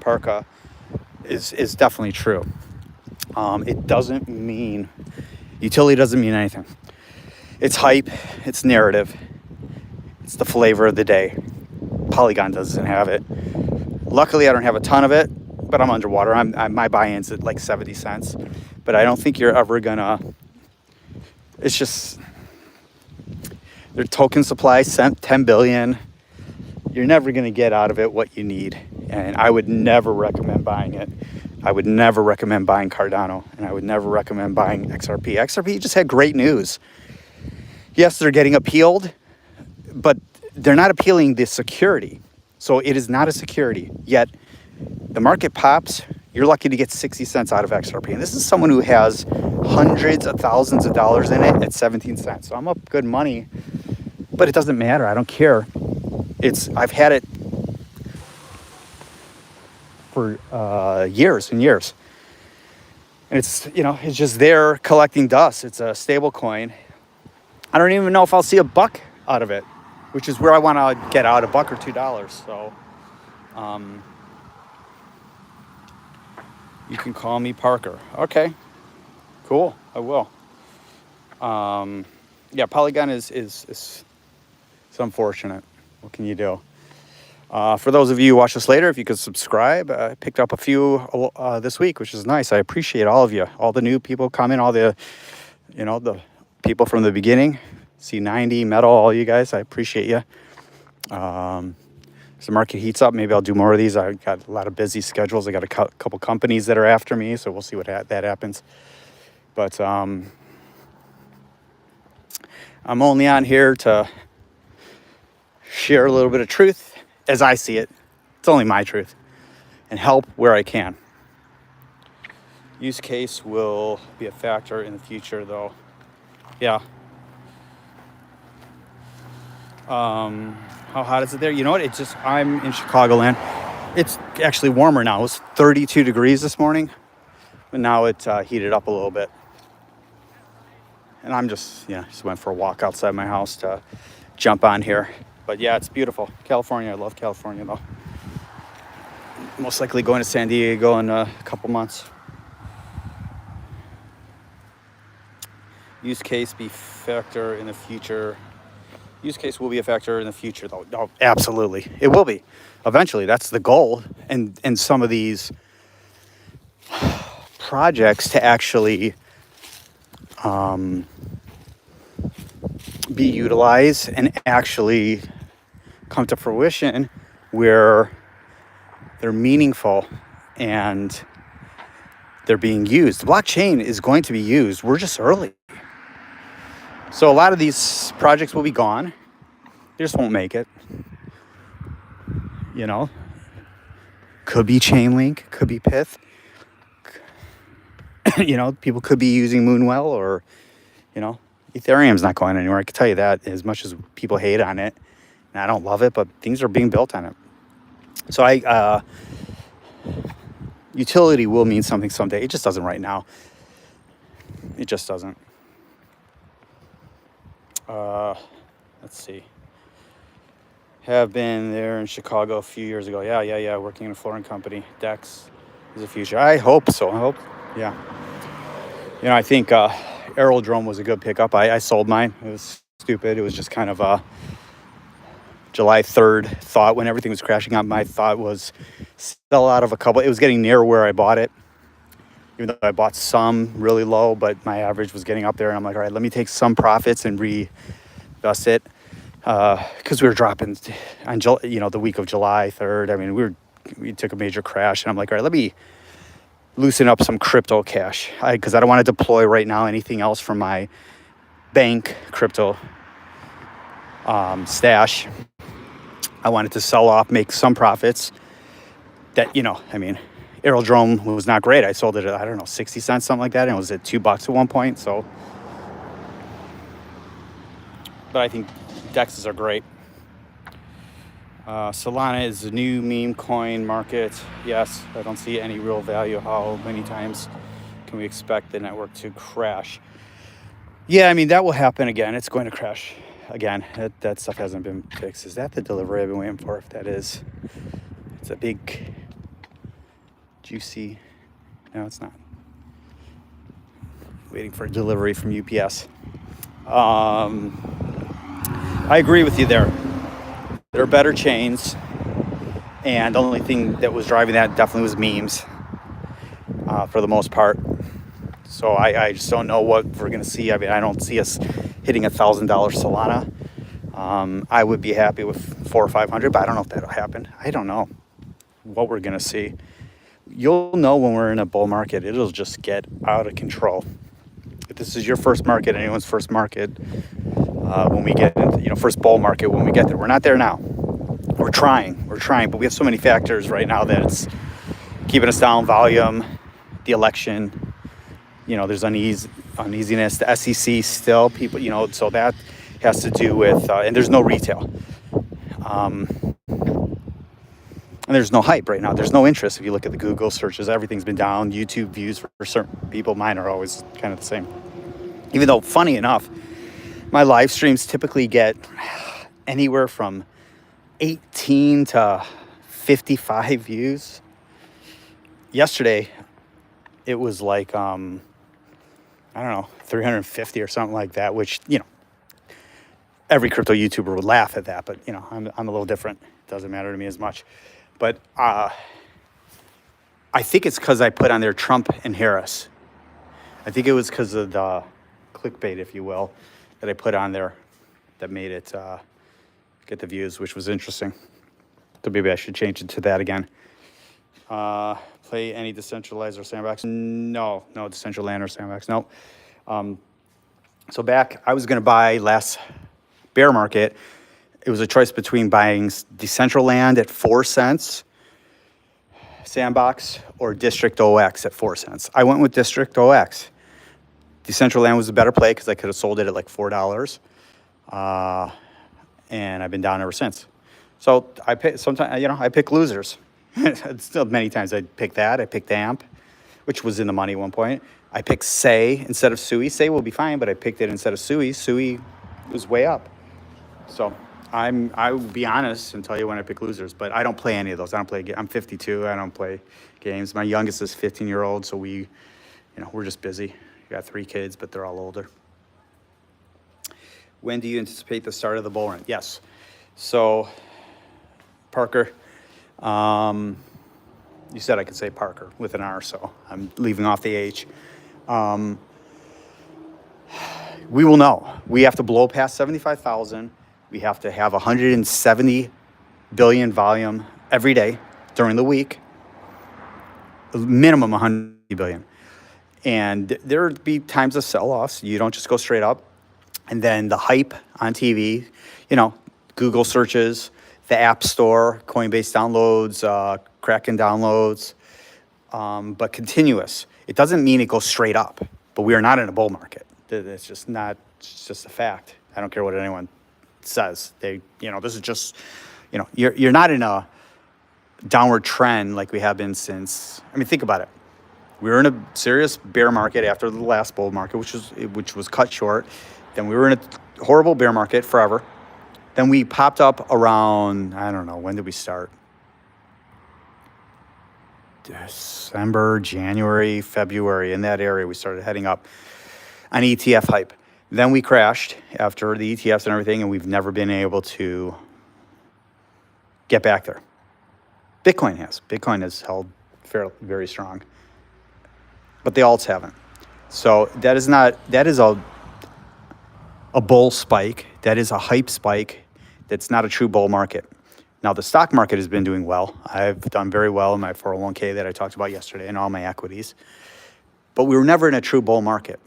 Parka, is definitely true. It doesn't mean, utility doesn't mean anything. It's hype, it's narrative, it's the flavor of the day. Polygon doesn't have it. Luckily, I don't have a ton of it, but I'm underwater. My buy-in's at like 70 cents. But I don't think you're ever gonna, it's just, their token supply, 10 billion. You're never gonna get out of it what you need. And I would never recommend buying it. I would never recommend buying Cardano, and I would never recommend buying XRP. XRP just had great news. Yes, they're getting appealed, but they're not appealing the security. So it is not a security. Yet the market pops, you're lucky to get 60 cents out of XRP. And this is someone who has hundreds of thousands of dollars in it at 17 cents. So I'm up good money but it doesn't matter. I don't care. I've had it for years and years. And it's just there collecting dust. It's a stable coin. I don't even know if I'll see a buck out of it, which is where I want to get out, $1 or $2. So you can call me Parker. Okay, cool. I will. Yeah, Polygon is it's unfortunate. What can you do? For those of you who watch this later, if you could subscribe, I picked up a few this week, which is nice. I appreciate all of you, all the new people coming, all the people from the beginning, C90, Metal, all you guys. I appreciate you. As the market heats up, maybe I'll do more of these. I got a lot of busy schedules. I got a couple companies that are after me, so we'll see what that happens. But I'm only on here to share a little bit of truth as I see it. It's only my truth, and help where I can. Use case will be a factor in the future, though. Yeah. How hot is it there? You know what? I'm in Chicagoland. It's actually warmer now. It was 32 degrees this morning, but now it's heated up a little bit. And I'm just went for a walk outside my house to jump on here. But yeah, it's beautiful. California, I love California though. Most likely going to San Diego in a couple months. Use case be factor in the future. Use case will be a factor in the future though. No, absolutely. It will be. Eventually, that's the goal. And some of these projects to actually be utilized and actually come to fruition where they're meaningful and they're being used. The blockchain is going to be used. We're just early. So a lot of these projects will be gone. They just won't make it. Could be Chainlink, could be Pith. People could be using Moonwell or, Ethereum's not going anywhere. I can tell you that, as much as people hate on it. And I don't love it, but things are being built on it. So utility will mean something someday. It just doesn't right now. It just doesn't. Let's see. Have been there in Chicago a few years ago. Yeah. Working in a flooring company. Dex is the future. I hope so. Yeah. I think Aerodrome was a good pickup. I sold mine. It was stupid. It was just kind of a July 3rd thought when everything was crashing up. My thought was sell out of a couple. It was getting near where I bought it. Even though I bought some really low, but my average was getting up there. And I'm like, all right, let me take some profits and reinvest it. Because we were dropping on the week of July 3rd. I mean, we took a major crash. And I'm like, all right, let me loosen up some crypto cash. Because I don't want to deploy right now anything else from my bank crypto stash. I wanted to sell off, make some profits. That, Aerodrome was not great. I sold it at, 60 cents, something like that. And it was at $2 at one point. So, but I think DEXs are great. Solana is a new meme coin market. Yes, I don't see any real value. How many times can we expect the network to crash? Yeah, that will happen again. It's going to crash again. That stuff hasn't been fixed. Is that the delivery I've been waiting for? If that is, it's a big, juicy. No, it's not. Waiting for a delivery from UPS. I agree with you there. There are better chains, and the only thing that was driving that definitely was memes, for the most part. So I just don't know what we're going to see. I don't see us hitting $1,000 Solana. I would be happy with 400 or 500, but I don't know if that'll happen. I don't know what we're going to see. You'll know when we're in a bull market. It'll just get out of control. If this is your first market, anyone's first market, when we get into, first bull market, when we get there, we're not there now. We're trying, but we have so many factors right now that it's keeping us down. Volume, the election, there's uneasiness, the SEC still, people, so that has to do with, and there's no retail. And there's no hype right now. There's no interest. If you look at the Google searches, everything's been down. YouTube views for certain people, mine are always kind of the same. Even though, funny enough, my live streams typically get anywhere from 18 to 55 views. Yesterday, it was like, I don't know, 350 or something like that, which, every crypto YouTuber would laugh at that, but, I'm a little different. It doesn't matter to me as much. But I think it's because I put on there Trump and Harris. I think it was because of the clickbait, if you will, that I put on there that made it get the views, which was interesting. So maybe I should change it to that again. Play any decentralized or sandbox? No decentralized land or sandbox. No. So back, I was going to buy last bear market. It was a choice between buying Decentraland at 4 cents, Sandbox, or District OX at 4 cents. I went with District OX. Decentraland was a better play because I could have sold it at like $4. And I've been down ever since. So I pick sometimes, I pick losers. Still many times I pick that. I picked AMP, which was in the money at one point. I picked Say instead of Sui. Say will be fine, but I picked it instead of Sui. Sui was way up. So I will be honest and tell you when I pick losers, but I don't play any of those. I'm 52. I don't play games. My youngest is 15-year-old, so we're just busy. We got 3 kids, but they're all older. When do you anticipate the start of the bull run? Yes. So, Parker, you said I could say Parker with an R, so I'm leaving off the H. We will know. We have to blow past 75,000. We have to have 170 billion volume every day during the week, minimum 100 billion. And there would be times of sell-offs. You don't just go straight up. And then the hype on TV, Google searches, the App Store, Coinbase downloads, Kraken downloads, but continuous. It doesn't mean it goes straight up, but we are not in a bull market. It's just not, it's just a fact. I don't care what anyone says. This is just, you're not in a downward trend like we have been since, think about it. We were in a serious bear market after the last bull market, which was cut short. Then we were in a horrible bear market forever. Then we popped up around, I don't know, when did we start? December, January, February, in that area we started heading up on ETF hype. Then we crashed after the ETFs and everything, and we've never been able to get back there. Bitcoin has. Bitcoin has held very strong. But the alts haven't. So that is a bull spike. That is a hype spike. That's not a true bull market. Now, the stock market has been doing well. I've done very well in my 401k that I talked about yesterday and all my equities. But we were never in a true bull market.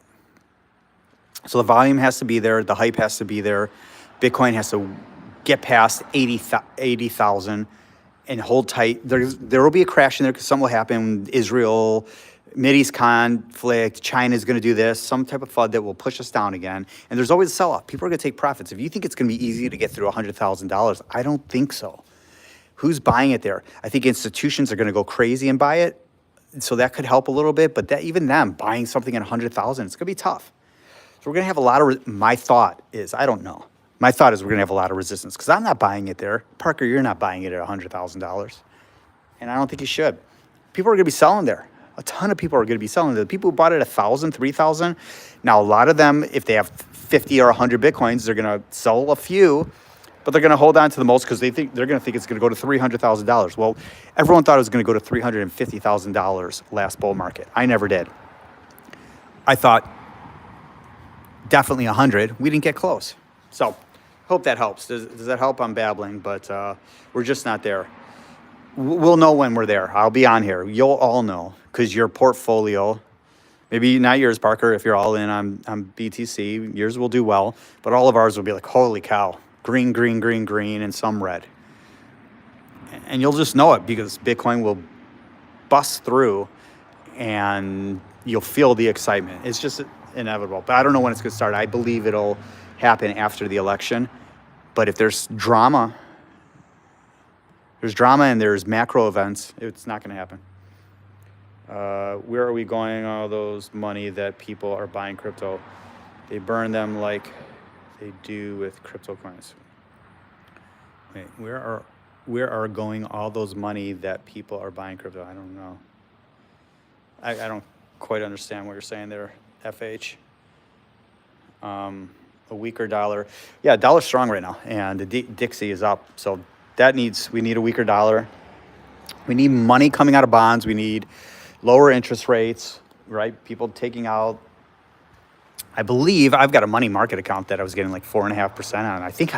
So the volume has to be there. The hype has to be there. Bitcoin has to get past 80,000 and hold tight. There will be a crash in there because something will happen. Israel, Mideast conflict, China's going to do this, some type of FUD that will push us down again. And there's always a sell-off. People are going to take profits. If you think it's going to be easy to get through $100,000, I don't think so. Who's buying it there? I think institutions are going to go crazy and buy it. So that could help a little bit. But even them buying something at $100,000, it's going to be tough. So we're going to have a lot of, my thought is, I don't know. My thought is we're going to have a lot of resistance because I'm not buying it there. Parker, you're not buying it at $100,000. And I don't think you should. People are going to be selling there. A ton of people are going to be selling. The people who bought it at 1,000, 3,000. Now, a lot of them, if they have 50 or 100 Bitcoins, they're going to sell a few, but they're going to hold on to the most because they're going to think it's going to go to $300,000. Well, everyone thought it was going to go to $350,000 last bull market. I never did. I thought definitely 100. We didn't get close. So, hope that helps. Does that help? I'm babbling, but we're just not there. We'll know when we're there. I'll be on here. You'll all know because your portfolio, maybe not yours, Parker, if you're all in on BTC, yours will do well, but all of ours will be like, holy cow, green, green, green, green, and some red. And you'll just know it because Bitcoin will bust through and you'll feel the excitement. It's just inevitable. But I don't know when it's going to start. I believe it'll happen after the election. But if there's drama and there's macro events, it's not going to happen. Where are we going? All those money that people are buying crypto, they burn them like they do with crypto coins. Wait, where are going all those money that people are buying crypto? I don't know. I don't quite understand what you're saying there, FH. A weaker dollar. Yeah, dollar's strong right now, and the Dixie is up. So we need a weaker dollar. We need money coming out of bonds. We need lower interest rates, right? People taking out. I believe I've got a money market account that I was getting like 4.5% on. I think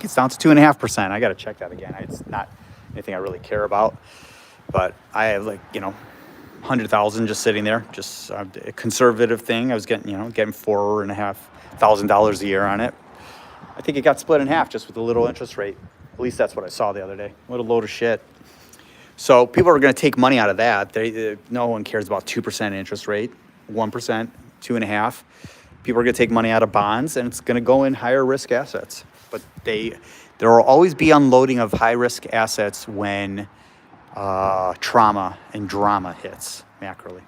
it's down to 2.5%. I got to check that again. It's not anything I really care about, but I have 100,000 just sitting there, just a conservative thing. I was getting $4,500 a year on it. I think it got split in half just with a little interest rate. At least that's what I saw the other day. What a load of shit. So people are going to take money out of that. No one cares about 2% interest rate, 1%, 2.5%. People are going to take money out of bonds, and it's going to go in higher risk assets. But there will always be unloading of high risk assets when trauma and drama hits macroly.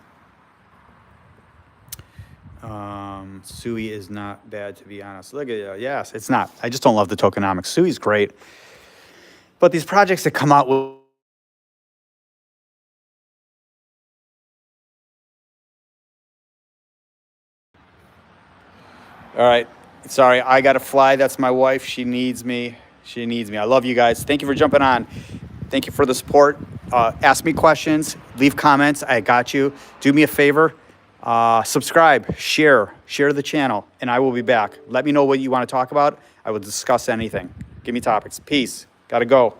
Sui is not bad, to be honest. Look at yes, it's not. I just don't love the tokenomics. Sui's great, but these projects that come out with all right. Sorry, I got to fly. That's my wife. She needs me. I love you guys. Thank you for jumping on. Thank you for the support. Ask me questions. Leave comments. I got you. Do me a favor. Subscribe. Share the channel, and I will be back. Let me know what you want to talk about. I will discuss anything. Give me topics. Peace. Got to go.